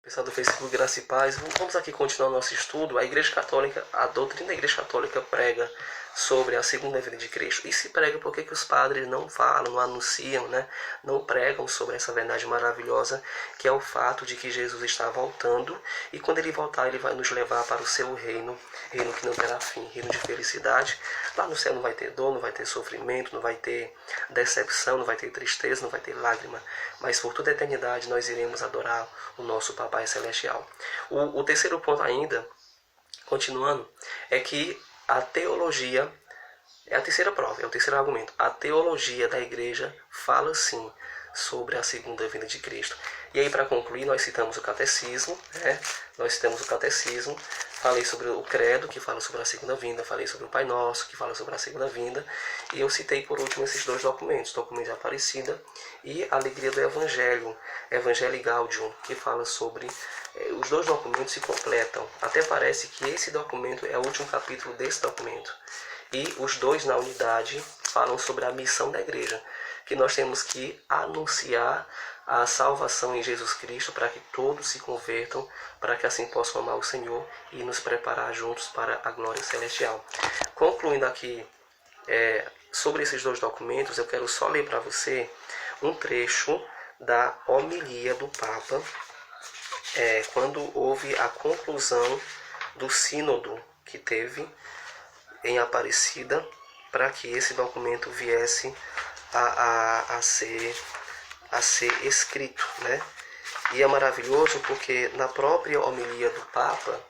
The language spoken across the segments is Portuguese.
Pessoal do Facebook, Graça e Paz, vamos aqui continuar o nosso estudo. A Igreja Católica, a doutrina da Igreja Católica prega sobre a segunda vinda de Cristo. E se prega porque que os padres não falam, não anunciam, né? Não pregam sobre essa verdade maravilhosa, que é o fato de que Jesus está voltando. E quando ele voltar, ele vai nos levar para o seu reino, reino que não terá fim, reino de felicidade. Lá no céu não vai ter dor, não vai ter sofrimento, não vai ter decepção, não vai ter tristeza, não vai ter lágrima. Mas por toda a eternidade nós iremos adorar o nosso Papai Celestial. O terceiro ponto ainda, continuando, é que a teologia, é a terceira prova, é o terceiro argumento. A teologia da igreja fala sim sobre a segunda vinda de Cristo. E aí, para concluir, nós citamos o catecismo, né? Nós citamos o catecismo, falei sobre o credo, que fala sobre a segunda vinda, falei sobre o Pai Nosso, que fala sobre a segunda vinda, e eu citei por último esses dois documentos, documento de Aparecida e a Alegria do Evangelho, Evangelii Gaudium, que fala sobre... Os dois documentos se completam, até parece que esse documento é o último capítulo desse documento, e os dois na unidade falam sobre a missão da igreja, que nós temos que anunciar a salvação em Jesus Cristo para que todos se convertam, para que assim possam amar o Senhor e nos preparar juntos para a glória celestial. Concluindo aqui sobre esses dois documentos, eu quero só ler para você um trecho da homilia do Papa, quando houve a conclusão do sínodo que teve em Aparecida, para que esse documento viesse a ser escrito, né? E é maravilhoso porque na própria homilia do Papa,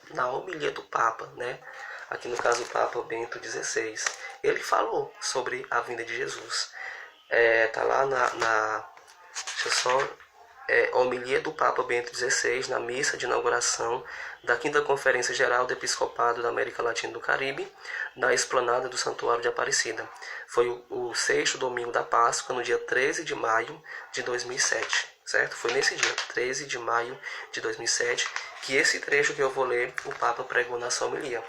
né? Aqui no caso o Papa Bento XVI, ele falou sobre a vinda de Jesus. Tá lá deixa eu só... homilia do Papa Bento XVI na missa de inauguração da 5ª Conferência Geral do Episcopado da América Latina e do Caribe, na esplanada do Santuário de Aparecida. Foi o 6º domingo da Páscoa, no dia 13 de maio de 2007, certo? Foi nesse dia, 13 de maio de 2007, que esse trecho que eu vou ler, o Papa pregou na sua homilia.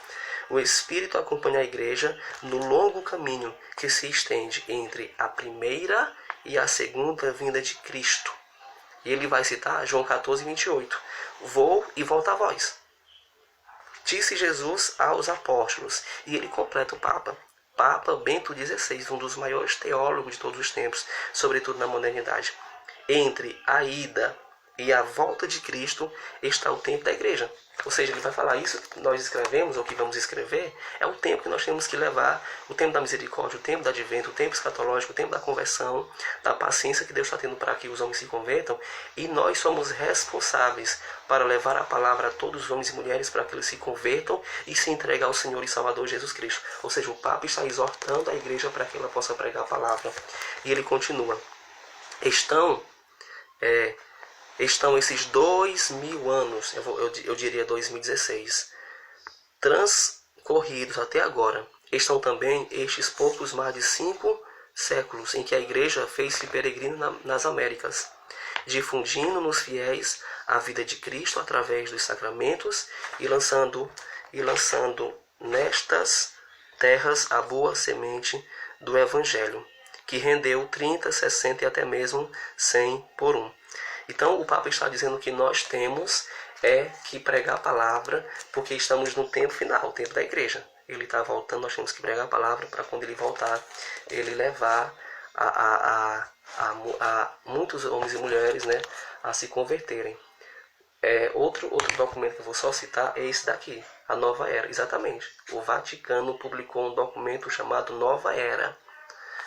O Espírito acompanha a Igreja no longo caminho que se estende entre a primeira e a segunda vinda de Cristo. E ele vai citar João 14, 28. Vou e volto a vós, disse Jesus aos apóstolos. E ele completa o Papa Bento XVI, um dos maiores teólogos de todos os tempos, sobretudo na modernidade. Entre a ida e a volta de Cristo está o tempo da igreja. Ou seja, ele vai falar isso que nós escrevemos, ou que vamos escrever, é o tempo que nós temos que levar, o tempo da misericórdia, o tempo do advento, o tempo escatológico, o tempo da conversão, da paciência que Deus está tendo para que os homens se convertam, e nós somos responsáveis para levar a palavra a todos os homens e mulheres para que eles se convertam e se entreguem ao Senhor e Salvador Jesus Cristo. Ou seja, o Papa está exortando a igreja para que ela possa pregar a palavra. E ele continua. Estão esses 2000 anos, eu diria 2016, transcorridos até agora. Estão também estes poucos mais de 5 séculos em que a igreja fez-se peregrina nas Américas, difundindo nos fiéis a vida de Cristo através dos sacramentos e lançando nestas terras a boa semente do Evangelho, que rendeu 30, 60 e até mesmo 100 por um. Então o Papa está dizendo que nós temos que pregar a palavra, porque estamos no tempo final, o tempo da igreja. Ele está voltando, nós temos que pregar a palavra para quando ele voltar, ele levar a muitos homens e mulheres, né, a se converterem. Outro documento que eu vou só citar é esse daqui, a Nova Era. Exatamente, o Vaticano publicou um documento chamado Nova Era.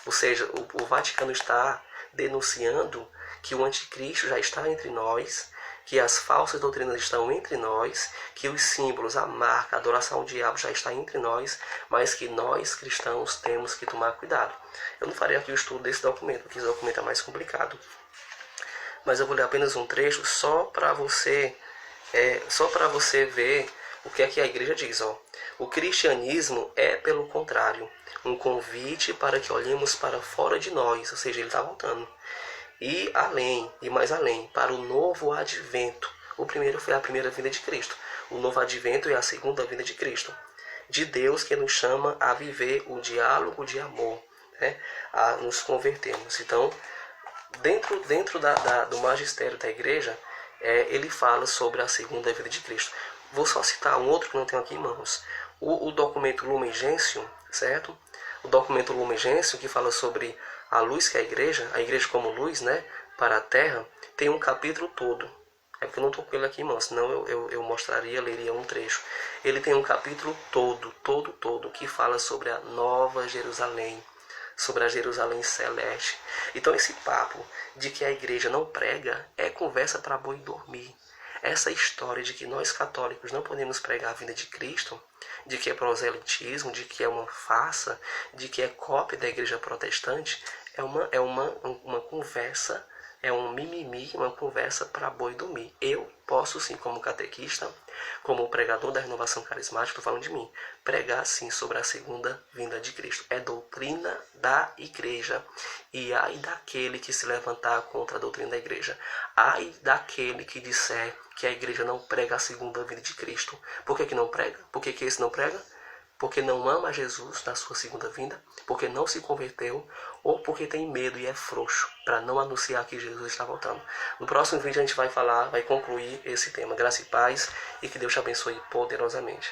Ou seja, o Vaticano está denunciando que o anticristo já está entre nós, que as falsas doutrinas estão entre nós, que os símbolos, a marca, a adoração ao diabo já está entre nós, mas que nós cristãos temos que tomar cuidado. Eu não farei aqui o estudo desse documento, porque esse documento é mais complicado. Mas eu vou ler apenas um trecho só para você ver o que é que a igreja diz. O cristianismo é, pelo contrário, um convite para que olhemos para fora de nós, ou seja, ele está voltando. E além, e mais além, para o novo advento. O primeiro foi a primeira vinda de Cristo. O novo advento é a segunda vinda de Cristo. De Deus, que nos chama a viver o diálogo de amor, né? A nos convertermos. Então, dentro do magistério da igreja, ele fala sobre a segunda vinda de Cristo. Vou só citar um outro que não tenho aqui em mãos. O documento Lumen Gentium, certo? O documento Lumen Gentium, que fala sobre a luz que é a igreja como luz, né, para a terra, tem um capítulo todo. É porque eu não estou com ele aqui em mãos, senão eu mostraria, leria um trecho. Ele tem um capítulo todo, que fala sobre a Nova Jerusalém, sobre a Jerusalém celeste. Então esse papo de que a igreja não prega é conversa para boi dormir. Essa história de que nós católicos não podemos pregar a vinda de Cristo, de que é proselitismo, de que é uma farsa, de que é cópia da igreja protestante, é uma conversa, é um mimimi, uma conversa para boi dormir. Eu posso sim, como catequista, como pregador da renovação carismática, estou falando de mim, pregar sim sobre a segunda vinda de Cristo. É doutrina da igreja. E ai daquele que se levantar contra a doutrina da igreja. Ai daquele que disser que a igreja não prega a segunda vinda de Cristo. Por que não prega? Por que esse não prega? Porque não ama Jesus na sua segunda vinda, porque não se converteu, ou porque tem medo e é frouxo para não anunciar que Jesus está voltando. No próximo vídeo a gente vai concluir esse tema. Graça e paz, e que Deus te abençoe poderosamente.